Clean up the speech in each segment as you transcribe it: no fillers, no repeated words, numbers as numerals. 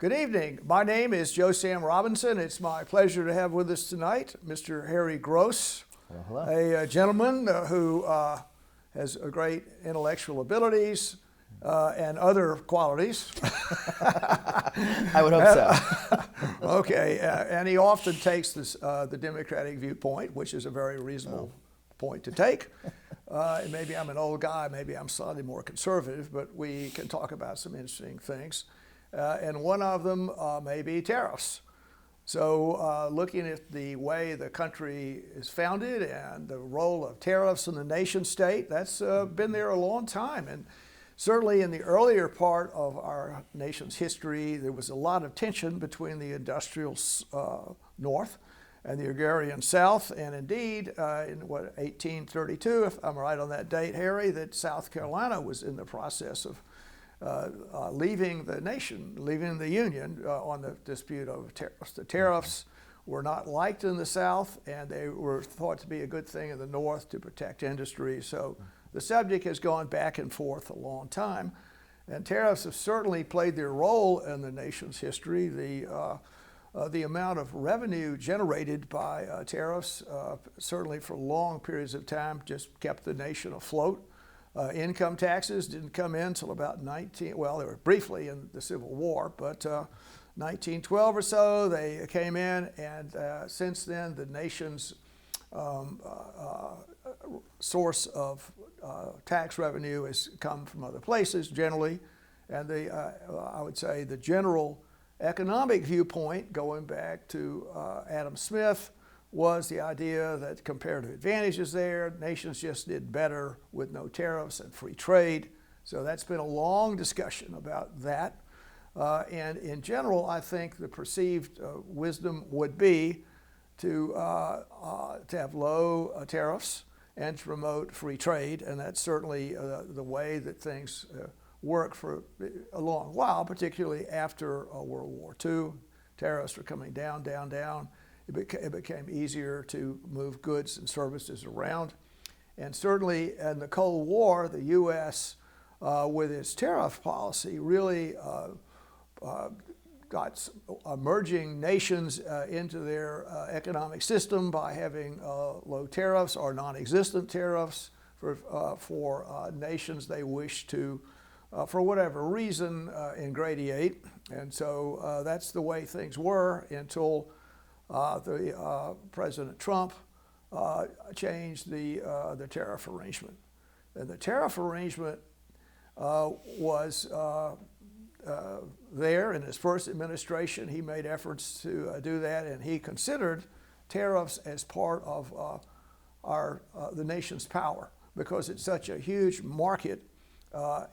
Good evening. My name is Joe Sam Robinson. It's my pleasure to have with us tonight Mr. Harry Gross, Hello. a gentleman who has great intellectual abilities and other qualities. I would hope so. Okay, and he often takes this, the Democratic viewpoint, which is a very reasonable point to take. Maybe I'm an old guy, maybe I'm slightly more conservative, but we can talk about some interesting things. And one of them may be tariffs. So looking at the way the country is founded and the role of tariffs in the nation state, that's been there a long time. And certainly in the earlier part of our nation's history, there was a lot of tension between the industrial North and the agrarian South. And indeed, in 1832, if I'm right on that date, Harry, that South Carolina was in the process of leaving the nation, leaving the Union on the dispute over tariffs. The tariffs were not liked in the South, and they were thought to be a good thing in the North to protect industry. So the subject has gone back and forth a long time, and tariffs have certainly played their role in the nation's history. The amount of revenue generated by tariffs, certainly for long periods of time, just kept the nation afloat. Income taxes didn't come in until about they were briefly in the Civil War, but 1912 or so they came in, and since then the nation's source of tax revenue has come from other places generally, and I would say the general economic viewpoint going back to Adam Smith was the idea that comparative advantages there. Nations just did better with no tariffs and free trade. So that's been a long discussion about that. And in general, I think the perceived wisdom would be to have low tariffs and to promote free trade. And that's certainly the way that things work for a long while, particularly after World War II. Tariffs were coming down, down, down. It became easier to move goods and services around. And certainly in the Cold War, the U.S., with its tariff policy, really got emerging nations into their economic system by having low tariffs or non-existent tariffs for nations they wish to, for whatever reason, ingratiate. And so that's the way things were until President Trump changed the tariff arrangement. And the tariff arrangement was there in his first administration. He made efforts to do that, and he considered tariffs as part of the nation's power because it's such a huge market,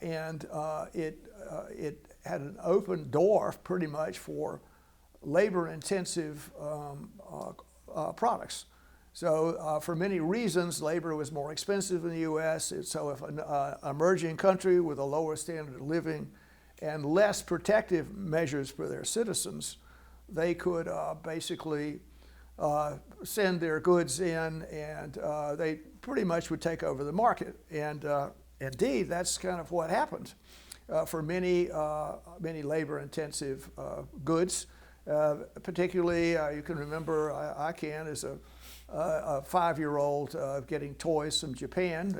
and it had an open door pretty much for labor-intensive products. So for many reasons, labor was more expensive in the U.S. So if an emerging country with a lower standard of living and less protective measures for their citizens, they could basically send their goods in, and they pretty much would take over the market. And indeed, that's kind of what happened for many labor-intensive goods. Particularly, you can remember, I can, as a 5-year-old getting toys from Japan.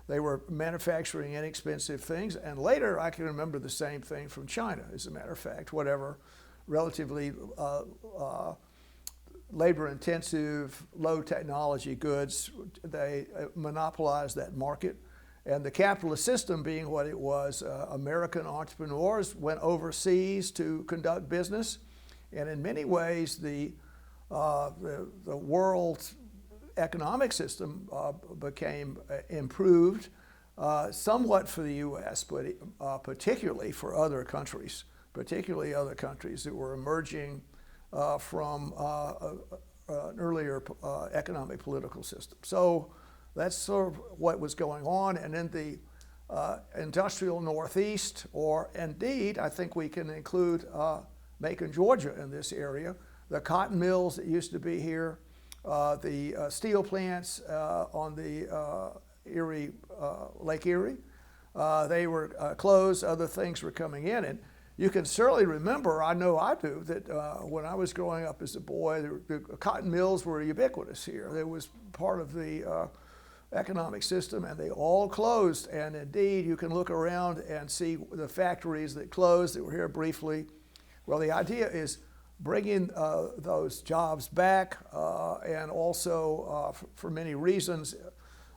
They were manufacturing inexpensive things. And later, I can remember the same thing from China, as a matter of fact. Whatever relatively labor-intensive, low-technology goods, they monopolized that market. And the capitalist system being what it was, American entrepreneurs went overseas to conduct business. And in many ways, the world's economic system became improved somewhat for the U.S., but particularly for other countries, that were emerging from an earlier economic political system. So that's sort of what was going on. And in the industrial Northeast, or indeed, I think we can include Macon, Georgia in this area, the cotton mills that used to be here, the steel plants on the Lake Erie, they were closed, other things were coming in. And you can certainly remember, I know I do, that when I was growing up as a boy, the cotton mills were ubiquitous here. They was part of the economic system, and they all closed. And indeed, you can look around and see the factories that closed that were here briefly. Well, the idea is bringing those jobs back, and also for many reasons.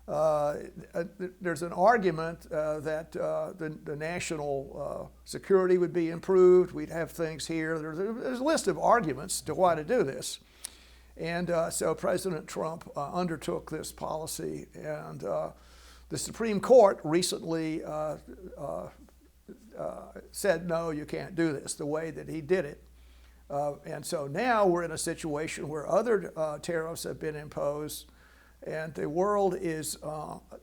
There's an argument that the national security would be improved. We'd have things here. There's a list of arguments to why to do this. And so President Trump undertook this policy. And the Supreme Court recently said, no, you can't do this the way that he did it. And so now we're in a situation where other tariffs have been imposed, and the world is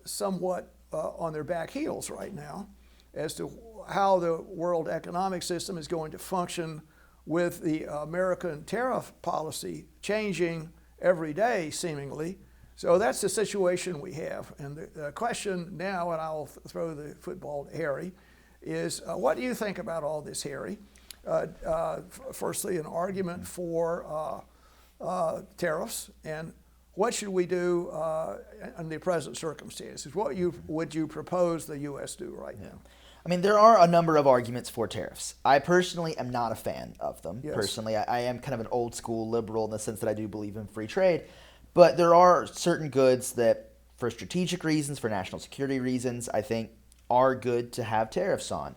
somewhat on their back heels right now as to how the world economic system is going to function with the American tariff policy changing every day, seemingly. So that's the situation we have. And the question now, and I'll throw the football to Harry, is what do you think about all this, Harry? Firstly, an argument for tariffs, and what should we do in the present circumstances? What would you propose the U.S. do right now? I mean, there are a number of arguments for tariffs. I personally am not a fan of them. Yes. Personally, I am kind of an old school liberal in the sense that I do believe in free trade. But there are certain goods that, for strategic reasons, for national security reasons, I think are good to have tariffs on.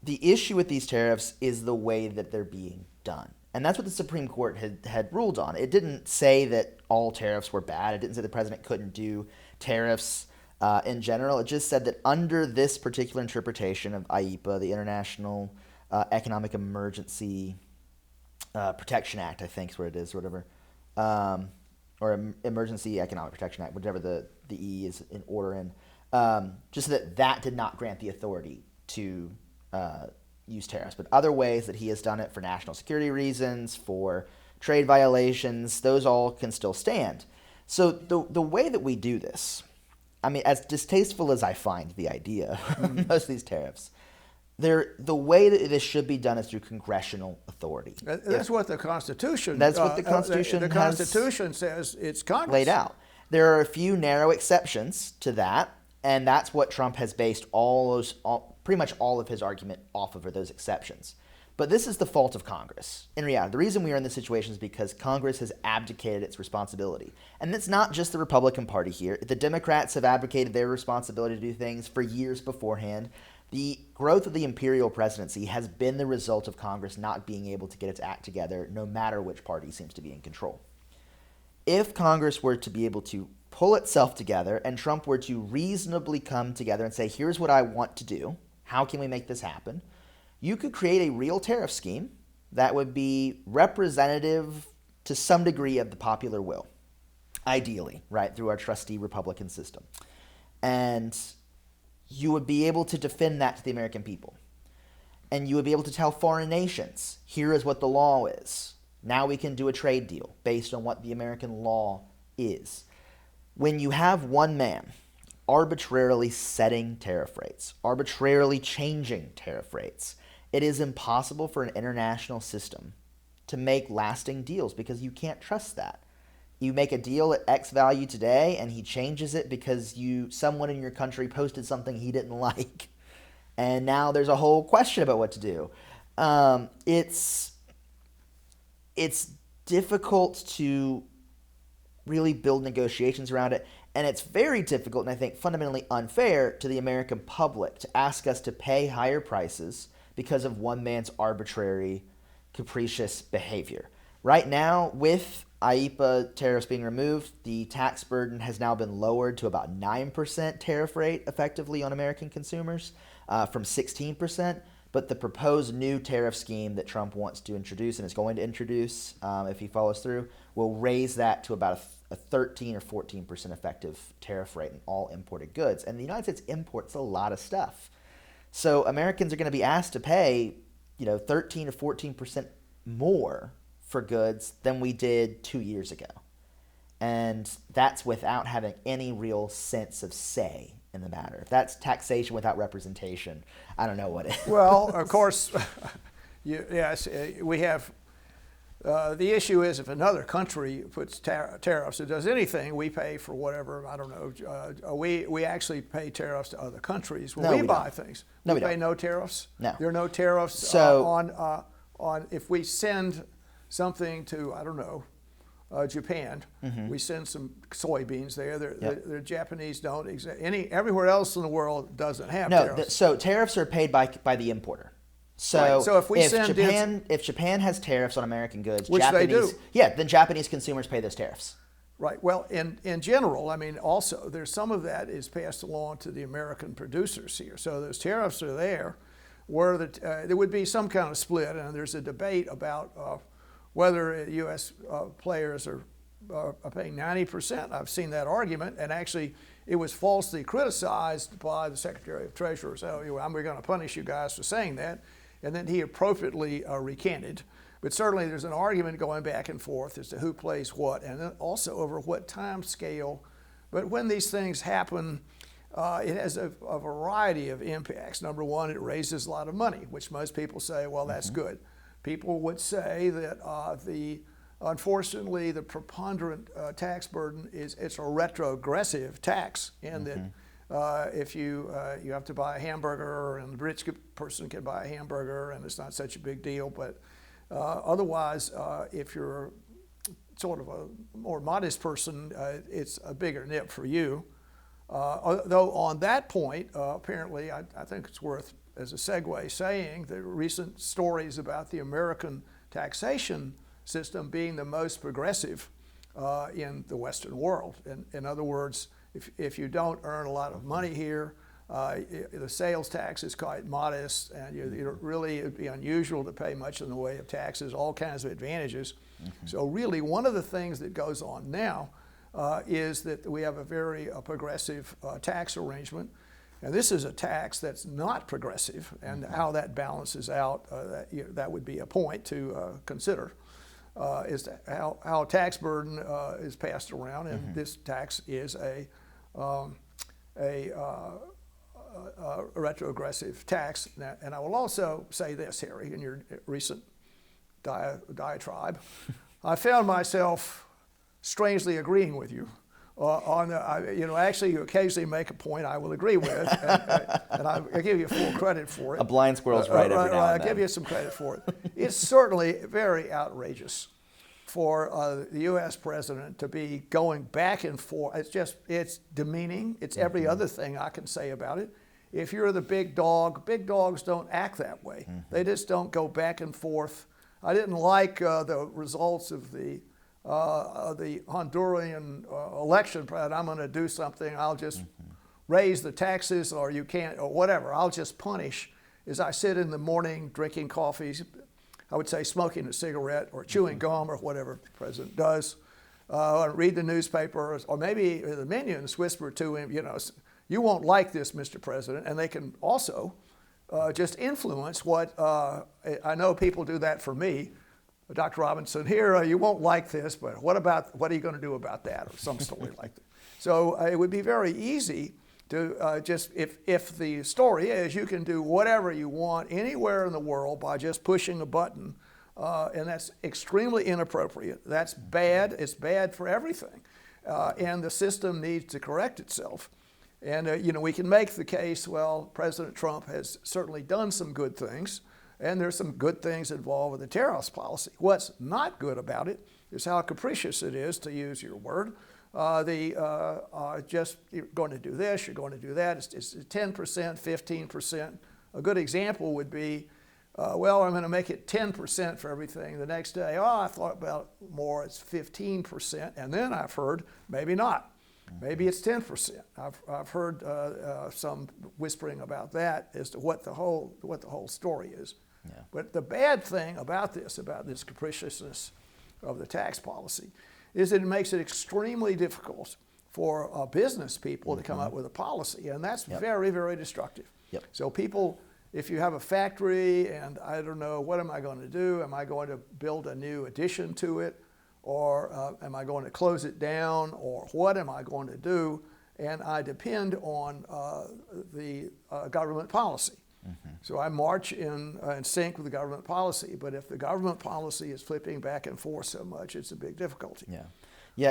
The issue with these tariffs is the way that they're being done. And that's what the Supreme Court had ruled on. It didn't say that all tariffs were bad. It didn't say the president couldn't do tariffs in general. It just said that under this particular interpretation of IEEPA, the International Economic Emergency Protection Act, I think is what it is, or whatever, or Emergency Economic Protection Act, whatever the E is in order in, just that did not grant the authority to use tariffs. But other ways that he has done it for national security reasons, for trade violations, those all can still stand. So the way that we do this, I mean, as distasteful as I find the idea of most of these tariffs, the way that this should be done is through congressional authority. That's what the Constitution. That's what the Constitution. The Constitution says it's Congress laid out. There are a few narrow exceptions to that, and that's what Trump has based pretty much all of his argument off of, are those exceptions. But this is the fault of Congress. In reality, the reason we are in this situation is because Congress has abdicated its responsibility. And it's not just the Republican Party here. The Democrats have abdicated their responsibility to do things for years beforehand. The growth of the imperial presidency has been the result of Congress not being able to get its act together, no matter which party seems to be in control. If Congress were to be able to pull itself together and Trump were to reasonably come together and say, here's what I want to do, how can we make this happen? You could create a real tariff scheme that would be representative to some degree of the popular will, ideally, right, through our trustee Republican system. And you would be able to defend that to the American people. And you would be able to tell foreign nations, here is what the law is. Now we can do a trade deal based on what the American law is. When you have one man arbitrarily setting tariff rates, arbitrarily changing tariff rates, it is impossible for an international system to make lasting deals because you can't trust that. You make a deal at X value today and he changes it because someone in your country posted something he didn't like. And now there's a whole question about what to do. It's difficult to really build negotiations around it. And it's very difficult and I think fundamentally unfair to the American public to ask us to pay higher prices because of one man's arbitrary, capricious behavior. Right now, with IEEPA tariffs being removed, the tax burden has now been lowered to about 9% tariff rate effectively on American consumers from 16%. But the proposed new tariff scheme that Trump wants to introduce and is going to introduce, if he follows through, will raise that to about a 13 or 14% effective tariff rate on all imported goods. And the United States imports a lot of stuff. So Americans are going to be asked to pay, 13 or 14% more for goods than we did 2 years ago. And that's without having any real sense of say in in the matter. If that's taxation without representation, I don't know what is. Well, of course, yes, we have. The issue is if another country puts tariffs, it does anything, we pay for whatever, I don't know. We actually pay tariffs to other countries when we buy things. No, we we pay don't. no tariffs? No. There are no tariffs So, on if we send something to, I don't know, Japan, we send some soybeans there. The Japanese don't everywhere else in the world doesn't have tariffs. So tariffs are paid by the importer. So, right. So if Japan has tariffs on American goods, which they do, then Japanese consumers pay those tariffs. Right. Well, in general, I mean, also there's some of that is passed along to the American producers here. So those tariffs are there, where there would be some kind of split, and there's a debate about whether U.S. Players are paying 90%. I've seen that argument, and actually it was falsely criticized by the Secretary of Treasury. So we're going to punish you guys for saying that. And then he appropriately recanted. But certainly there's an argument going back and forth as to who plays what, and then also over what time scale. But when these things happen, it has a variety of impacts. Number one, it raises a lot of money, which most people say, well, that's good. People would say that unfortunately, the preponderant tax burden it's a retrogressive tax, and that if you have to buy a hamburger, and the rich person can buy a hamburger, and it's not such a big deal. But otherwise, if you're sort of a more modest person, it's a bigger nip for you. Though on that point, apparently, I think it's worth, as a segue, saying the recent stories about the American taxation system being the most progressive in the Western world. In other words, if you don't earn a lot of money here, the sales tax is quite modest, and it'd be unusual to pay much in the way of taxes, all kinds of advantages. So really, one of the things that goes on now is that we have a very progressive tax arrangement. And this is a tax that's not progressive, and how that balances out, that would be a point to consider, is how tax burden is passed around, and this tax is a retrogressive tax. And I will also say this, Harry, in your recent diatribe, I found myself strangely agreeing with you. Actually, you occasionally make a point I will agree with, and I give you full credit for it. A blind squirrel's right every now and then. I give you some credit for it. It's certainly very outrageous for the U.S. president to be going back and forth. It's demeaning. It's every other thing I can say about it. If you're the big dogs don't act that way. They just don't go back and forth. I didn't like the results of the Honduran election. I'm going to do something. I'll just raise the taxes, or you can't, or whatever. I'll just punish. As I sit in the morning drinking coffee, I would say smoking a cigarette or chewing gum or whatever the president does, read the newspaper, or maybe the minions whisper to him, you won't like this, Mr. President, and they can also just influence what, I know people do that for me. Dr. Robinson, here, you won't like this, but what are you going to do about that, or some story like that. So it would be very easy to just, if the story is you can do whatever you want anywhere in the world by just pushing a button, and that's extremely inappropriate. That's bad. It's bad for everything. And the system needs to correct itself. And, we can make the case, well, President Trump has certainly done some good things, and there's some good things involved with the tariffs policy. What's not good about it is how capricious it is, to use your word. Just you're going to do this, you're going to do that. It's 10%, 15%. A good example would be, I'm going to make it 10% for everything. The next day, I thought about more, it's 15%. And then I've heard, maybe not. Maybe it's 10%. I've heard some whispering about that as to what the whole story is. Yeah. But the bad thing about this capriciousness of the tax policy, is that it makes it extremely difficult for business people to come up with a policy, and that's very, very destructive. Yep. So people, if you have a factory and I don't know, what am I going to do? Am I going to build a new addition to it? Or am I going to close it down? Or what am I going to do? and I depend on the government policy. So I march in sync with the government policy. But if the government policy is flipping back and forth so much, it's a big difficulty. Yeah, yeah.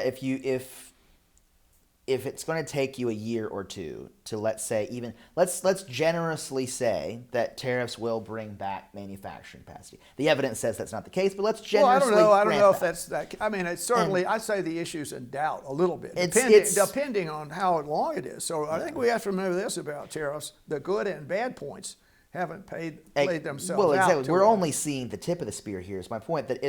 If it's going to take you a year or two to, let's say, even let's generously say that tariffs will bring back manufacturing capacity. The evidence says that's not the case, but let's generously. Well, I don't know if that. that's that. I mean, it's certainly. I say the issue's in doubt a little bit, depending on how long it is. So I think we have to remember this about tariffs: the good and bad points haven't played themselves out. Well, exactly. We're only seeing the tip of the spear here. Is my point that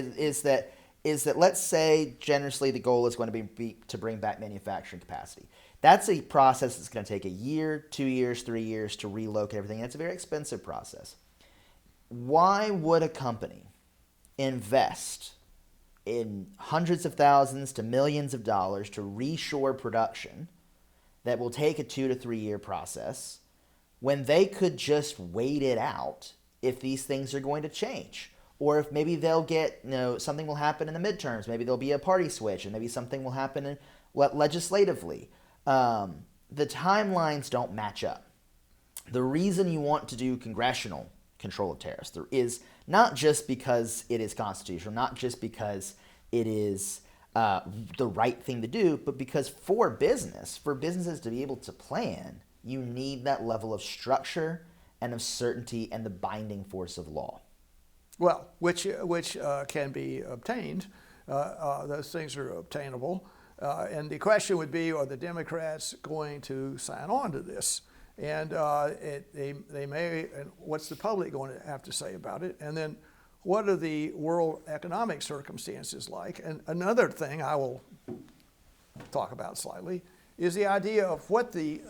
is that let's say generously the goal is going to be to bring back manufacturing capacity. That's a process that's going to take a year, 2 years, 3 years to relocate everything, and it's a very expensive process. Why would a company invest in hundreds of thousands to millions of dollars to reshore production that will take a 2 to 3 year process when they could just wait it out if these things are going to change? Or if maybe they'll get, something will happen in the midterms. Maybe there'll be a party switch, and maybe something will happen legislatively. The timelines don't match up. The reason you want to do congressional control of tariffs is not just because it is constitutional, not just because it is the right thing to do, but because for businesses to be able to plan, you need that level of structure and of certainty and the binding force of law. Well, which can be obtained. Those things are obtainable. And the question would be, are the Democrats going to sign on to this? And they may, and what's the public going to have to say about it? And then what are the world economic circumstances like? And another thing I will talk about slightly is the idea of what the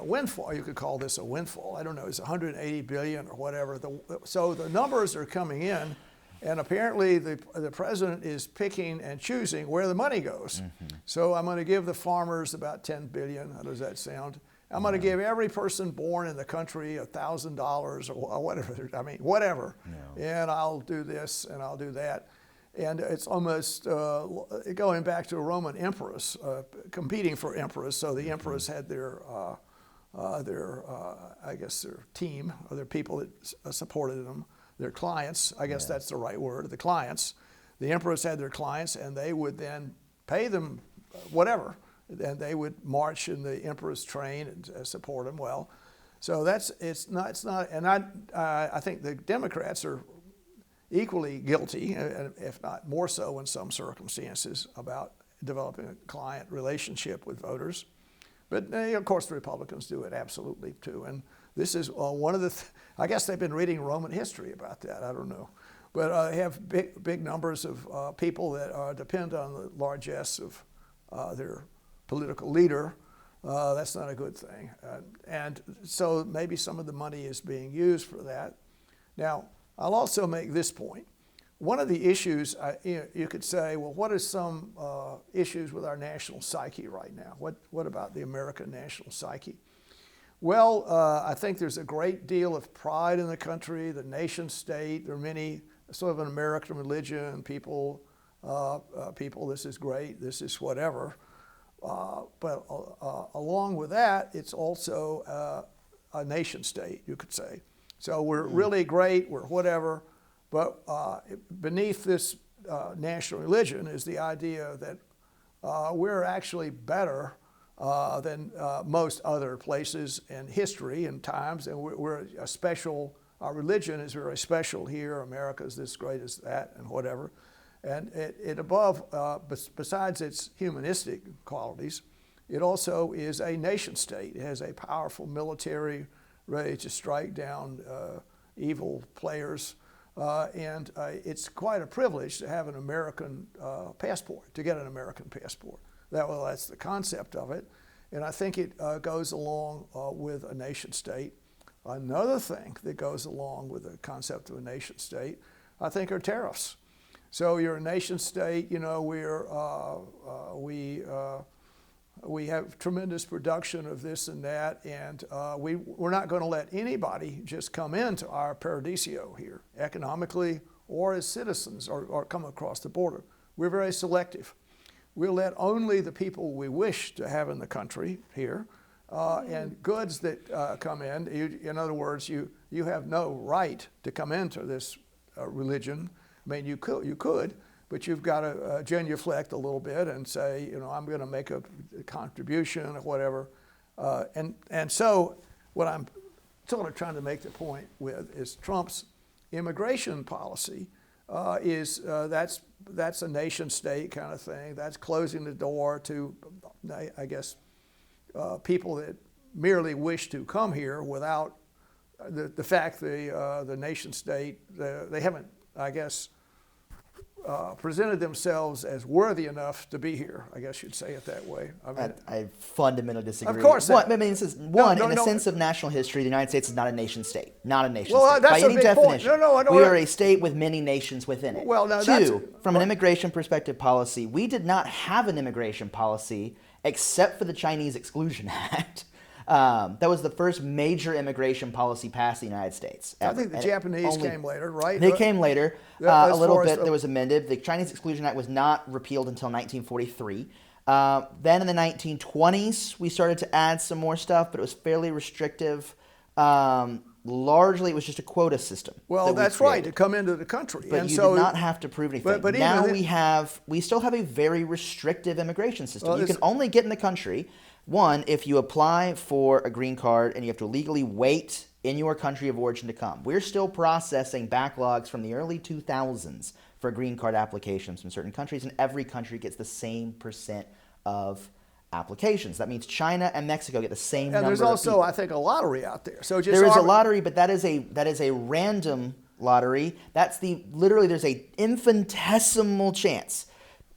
windfall, you could call this a windfall, I don't know, it's 180 billion or whatever. So the numbers are coming in, and apparently the president is picking and choosing where the money goes. So I'm going to give the farmers about 10 billion. How does that sound? I'm going to give every person born in the country $1,000 or whatever. I mean, whatever. And I'll do this and I'll do that. And it's almost going back to a Roman empress, competing for empress. So the empress had their team, or their people that supported them, their clients. I guess that's the right word, the clients. The empress had their clients, and they would then pay them whatever, and they would march in the emperor's train and support them. Well, so it's not, and I think the Democrats are equally guilty, if not more so in some circumstances, about developing a client relationship with voters. But of course the Republicans do it absolutely too. And this is one of the, I guess they've been reading Roman history about that, I don't know. But they have big numbers of people that depend on the largesse of their political leader. That's not a good thing. And so maybe some of the money is being used for that. Now, I'll also make this point. One of the issues, you could say, well, what are some issues with our national psyche right now? What about the American national psyche? Well, I think there's a great deal of pride in the country, the nation state. There are many sort of an American religion, people, this is great, this is whatever. But along with that, it's also a nation state, you could say. So we're really great, we're whatever, but beneath this national religion is the idea that we're actually better than most other places in history and times, and we're a special, our religion is very special here, America's this great as that and whatever. And it above, besides its humanistic qualities, it also is a nation state. It has a powerful military ready to strike down evil players. And it's quite a privilege to have an American passport, to get an American passport. That's the concept of it. And I think it goes along with a nation state. Another thing that goes along with the concept of a nation state, I think, are tariffs. So you're a nation state, we have tremendous production of this and that, and we're not going to let anybody just come into our paradiso here, economically or as citizens, or come across the border. We're very selective. we'll let only the people we wish to have in the country here, and goods that come in other words, you have no right to come into this religion. I mean, you could, but you've got to genuflect a little bit and say, I'm going to make a contribution or whatever. And so what I'm sort of trying to make the point with is Trump's immigration policy that's a nation state kind of thing. That's closing the door to, I guess, people that merely wish to come here without the fact the nation state, they haven't, I guess, presented themselves as worthy enough to be here. I guess you'd say it that way. I mean, I fundamentally disagree. Of course. I mean, this is in the sense of national history, the United States is not a nation state. Not a nation state. That's by any big definition. Point. No, I don't we are a state with many nations within it. Well, no, Two, from an immigration perspective policy, we did not have an immigration policy except for the Chinese Exclusion Act. That was the first major immigration policy passed in the United States. I think the Japanese came later, right? They came later. A little bit that was amended. The Chinese Exclusion Act was not repealed until 1943. Then in the 1920s, we started to add some more stuff, but it was fairly restrictive. Largely, it was just a quota system. Well, that's right, to come into the country. But you did not have to prove anything. But now we still have a very restrictive immigration system. You can only get in the country, one, if you apply for a green card and you have to legally wait in your country of origin to come. We're still processing backlogs from the early 2000s for green card applications from certain countries, and every country gets the same percent of applications. That means China and Mexico get the same number. And there's also, I think, a lottery out there. So there is a lottery, but that is a random lottery. That's literally there's a infinitesimal chance.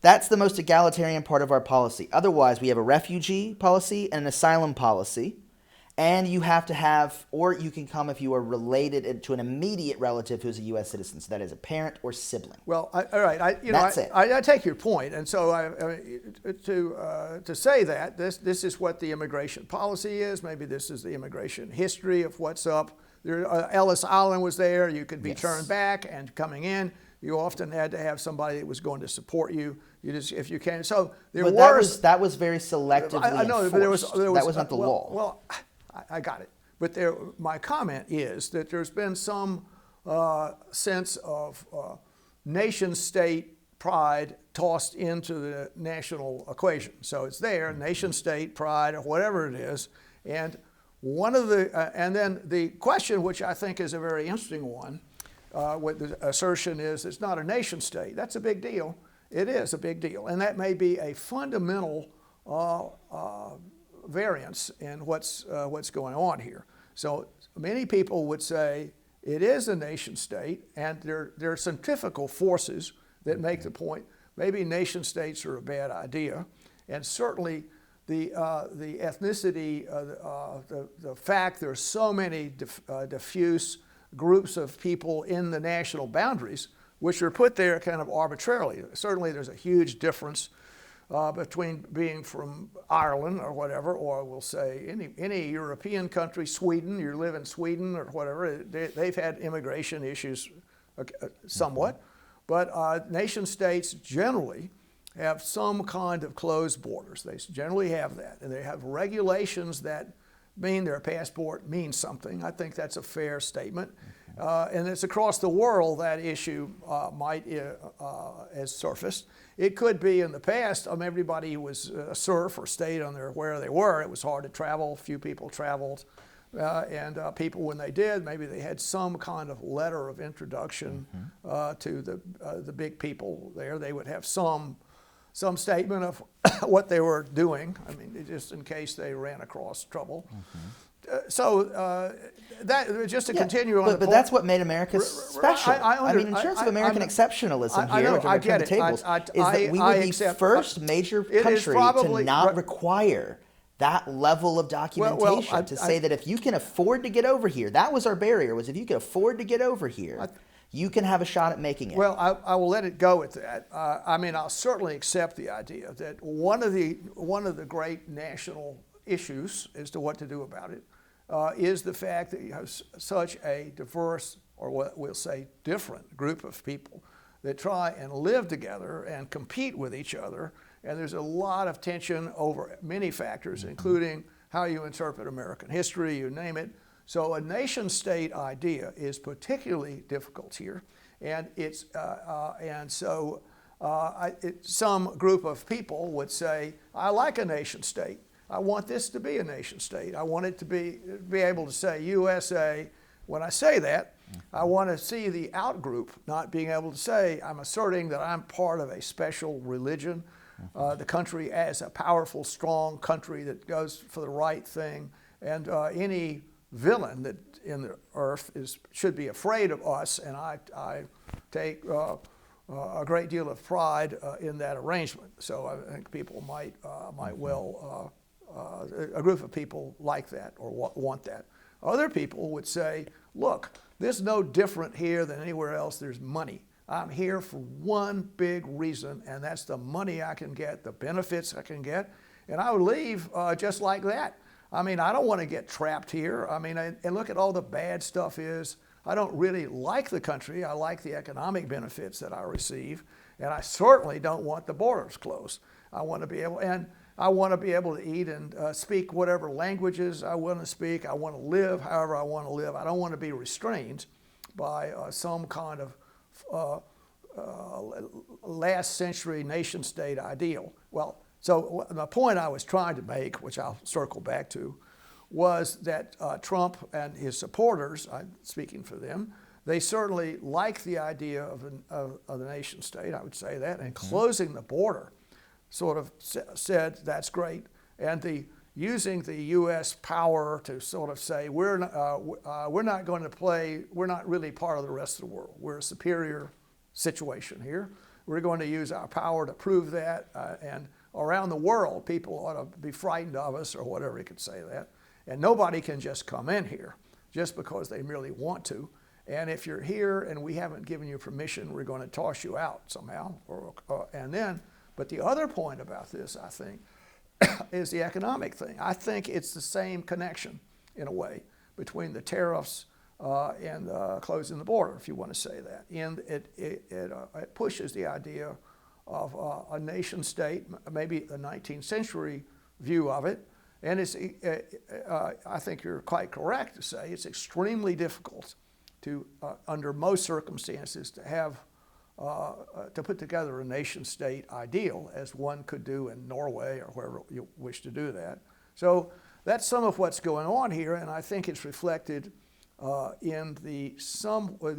That's the most egalitarian part of our policy. Otherwise, we have a refugee policy and an asylum policy, and you have to have, or you can come if you are related to an immediate relative who's a U.S. citizen. So that is a parent or sibling. Well, all right. I take your point, and so to say that this is what the immigration policy is. Maybe this is the immigration history of what's up. Ellis Island was there. You could be turned back, and coming in, you often had to have somebody that was going to support you. If you can. So that was very selectively I know, enforced. But that was not the law. Well, I got it. But my comment is that there's been some sense of nation-state pride tossed into the national equation. So it's there, nation-state pride or whatever it is, and and then the question, which I think is a very interesting one, what the assertion is, it's not a nation-state. That's a big deal. It is a big deal, and that may be a fundamental variance in what's going on here. So many people would say it is a nation state, and there are centrifugal forces that make the point maybe nation states are a bad idea, and certainly the ethnicity, the fact there's so many diffuse groups of people in the national boundaries, which are put there kind of arbitrarily. Certainly there's a huge difference between being from Ireland or whatever, or we'll say any European country, Sweden, you live in Sweden or whatever, they've had immigration issues somewhat, but nation states generally have some kind of closed borders. They generally have that, and they have regulations that mean their passport means something. I think that's a fair statement. And it's across the world that issue has surfaced. It could be in the past, everybody who was a serf or stayed on where they were, it was hard to travel, few people traveled. And people, when they did, maybe they had some kind of letter of introduction to the big people there. They would have some statement of what they were doing, just in case they ran across trouble. That just to continue on. But that's what made America special. In terms of American exceptionalism here, which I'm turning the tables, is that we were the first major country to not require that level of documentation to say that if you can afford to get over here, that was our barrier, was if you can afford to get over here, you can have a shot at making it. Well, I will let it go at that. I'll certainly accept the idea that one of the great national issues as to what to do about it is the fact that you have such a diverse, or what we'll say different, group of people that try and live together and compete with each other And there's a lot of tension over many factors, including how you interpret American history, you name it. So a nation-state idea is particularly difficult here, and some group of people would say, I like a nation-state. I want this to be a nation-state. I want it to be able to say USA. When I say that, I want to see the out-group not being able to say, I'm asserting that I'm part of a special religion, the country as a powerful, strong country that goes for the right thing, and any villain that in the earth should be afraid of us, and I take a great deal of pride in that arrangement. So I think people might well, a group of people like that or want that. Other people would say, look, this is no different here than anywhere else. There's money. I'm here for one big reason, and that's the money I can get, the benefits I can get, and I would leave just like that. I mean, I don't want to get trapped here. I mean, and look at all the bad stuff is. I don't really like the country. I like the economic benefits that I receive, and I certainly don't want the borders closed. I want to be able, to eat and speak whatever languages I want to speak. I want to live however I want to live. I don't want to be restrained by some kind of last century nation state ideal. Well, so the point I was trying to make, which I'll circle back to, was that Trump and his supporters, I'm speaking for them, they certainly like the idea of the nation state, I would say that, and closing the border sort of said that's great, and using the U.S. power to sort of say we're not going to play, we're not really part of the rest of the world. We're a superior situation here. We're going to use our power to prove that, and around the world, people ought to be frightened of us, or whatever you could say that. And nobody can just come in here just because they merely want to. And if you're here and we haven't given you permission, we're going to toss you out somehow. But the other point about this, I think, is the economic thing. I think it's the same connection, in a way, between the tariffs and closing the border, if you want to say that. And it pushes the idea of a nation state, maybe the 19th century view of it. And I think you're quite correct to say it's extremely difficult to, under most circumstances, to have to put together a nation-state ideal, as one could do in Norway or wherever you wish to do that. So that's some of what's going on here, and I think it's reflected in there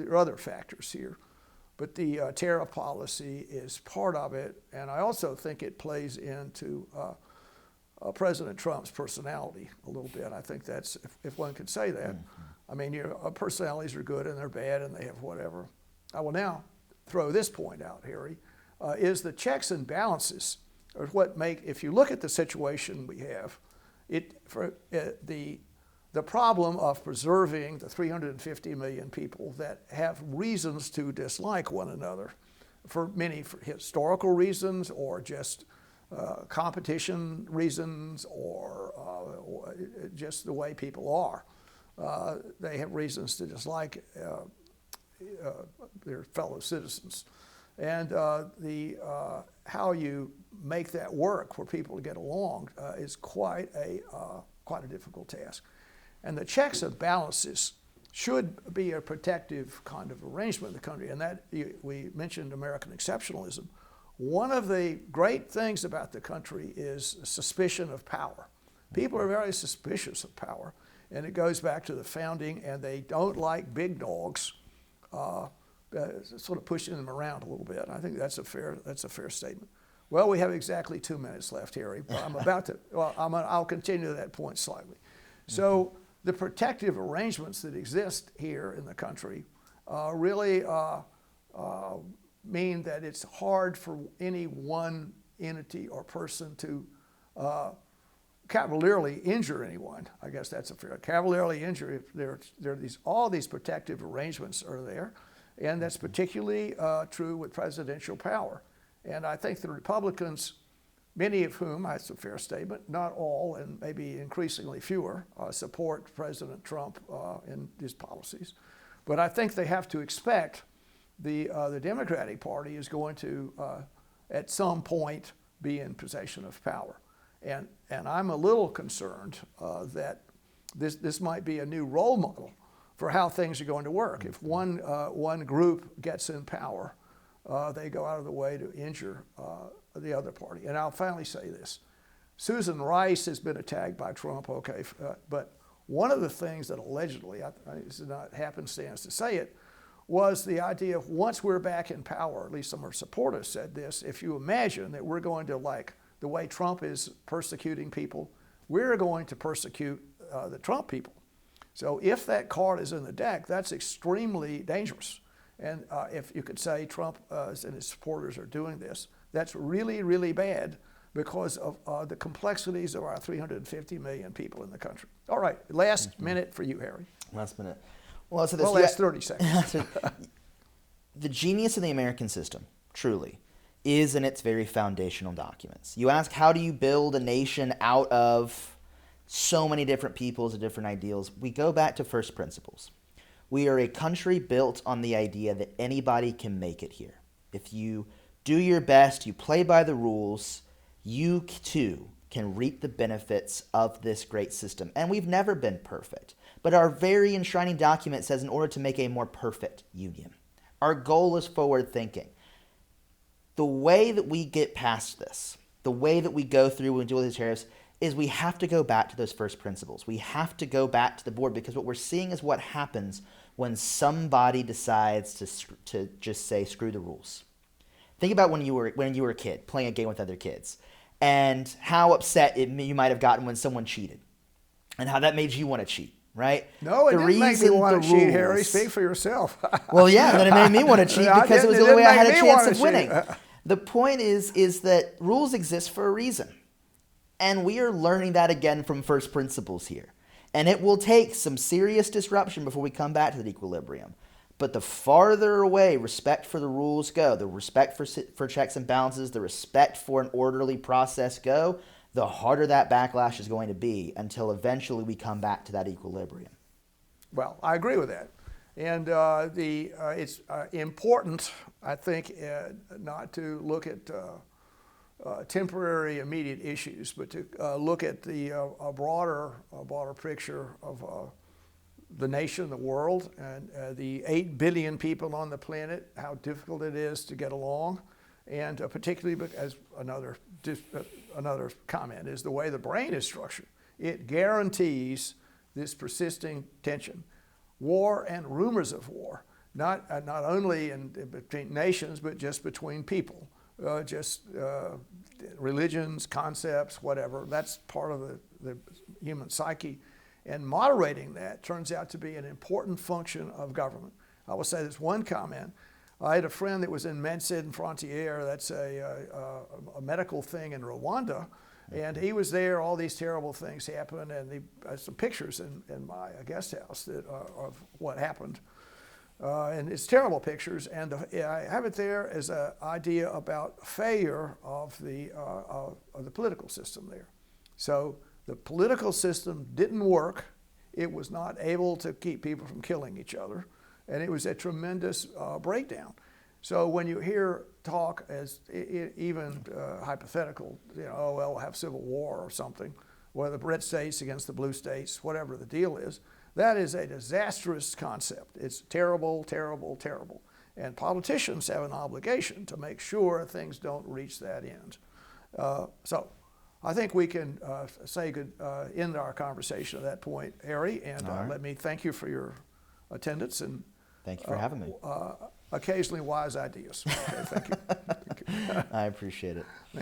are other factors here. But the tariff policy is part of it, and I also think it plays into President Trump's personality a little bit. I think that's, if one could say that. I mean, personalities are good and they're bad and they have whatever. I will now throw this point out, Harry, is the checks and balances are what make, if you look at the situation we have, the problem of preserving the 350 million people that have reasons to dislike one another, for historical reasons or just competition reasons or just the way people are. They have reasons to dislike their fellow citizens. And how you make that work for people to get along is quite a difficult task. And the checks and balances should be a protective kind of arrangement in the country. And that, we mentioned American exceptionalism. One of the great things about the country is suspicion of power. People are very suspicious of power. And it goes back to the founding, and they don't like big dogs sort of pushing them around a little bit. I think that's a fair statement. Well, we have exactly 2 minutes left, Harry, but I'm about to, I'll continue that point slightly. So the protective arrangements that exist here in the country really mean that it's hard for any one entity or person to cavalierly injure anyone. I guess that's a fair. Cavalierly injure, all these protective arrangements are there, and that's particularly true with presidential power. And I think the Republicans, many of whom, that's a fair statement, not all, and maybe increasingly fewer, support President Trump in his policies. But I think they have to expect the Democratic Party is going to, at some point, be in possession of power. And I'm a little concerned that this might be a new role model for how things are going to work. If one group gets in power, they go out of the way to injure the other party. And I'll finally say this. Susan Rice has been attacked by Trump, okay, but one of the things that allegedly, this is not happenstance to say it, was the idea of once we're back in power, at least some of our supporters said this, if you imagine that we're going to, like the way Trump is persecuting people, we're going to persecute the Trump people. So if that card is in the deck, that's extremely dangerous. And if you could say Trump and his supporters are doing this, that's really, really bad because of the complexities of our 350 million people in the country. All right, last minute for you, Harry. Last minute. Well, so this, last 30 seconds. The genius of the American system, truly, is in its very foundational documents. You ask, how do you build a nation out of so many different peoples and different ideals? We go back to first principles. We are a country built on the idea that anybody can make it here. If you do your best, you play by the rules, you too can reap the benefits of this great system. And we've never been perfect. But our very enshrining document says in order to make a more perfect union. Our goal is forward thinking. The way that we get past this, the way that we go through and deal with these tariffs, is we have to go back to those first principles. We have to go back to the board, because what we're seeing is what happens when somebody decides to just say, screw the rules. Think about when you were a kid playing a game with other kids, and how upset you might have gotten when someone cheated, and how that made you want to cheat, right? No, it didn't make me want to cheat, Harry. Speak for yourself. Well, yeah, then it made me want to cheat because it was the only way I had a chance of winning. The point is that rules exist for a reason. And we are learning that again from first principles here. And it will take some serious disruption before we come back to that equilibrium. But the farther away respect for the rules go, the respect for checks and balances, the respect for an orderly process go, the harder that backlash is going to be until eventually we come back to that equilibrium. Well, I agree with that. And it's important, I think, not to look at temporary, immediate issues, but to look at the broader picture of the nation, the world, and the 8 billion people on the planet, how difficult it is to get along, and particularly as another comment is the way the brain is structured. It guarantees this persisting tension, war and rumors of war, not only between nations, but just between people. Religions, concepts, whatever. That's part of the human psyche. And moderating that turns out to be an important function of government. I will say this one comment. I had a friend that was in Médecins Sans Frontières, that's a medical thing in Rwanda, and he was there, all these terrible things happened, and he has some pictures in my guest house of what happened. And it's terrible pictures, and I have it there as an idea about failure of the political system there. So the political system didn't work. It was not able to keep people from killing each other, and it was a tremendous breakdown. So when you hear talk as even hypothetical, oh, well, we'll have civil war or something, whether the red states against the blue states, whatever the deal is, that is a disastrous concept. It's terrible, terrible, terrible. And politicians have an obligation to make sure things don't reach that end. So I think we can end our conversation at that point, Harry, and right. Let me thank you for your attendance and thank you for having me. Occasionally wise ideas. Okay, thank you. Thank you. I appreciate it.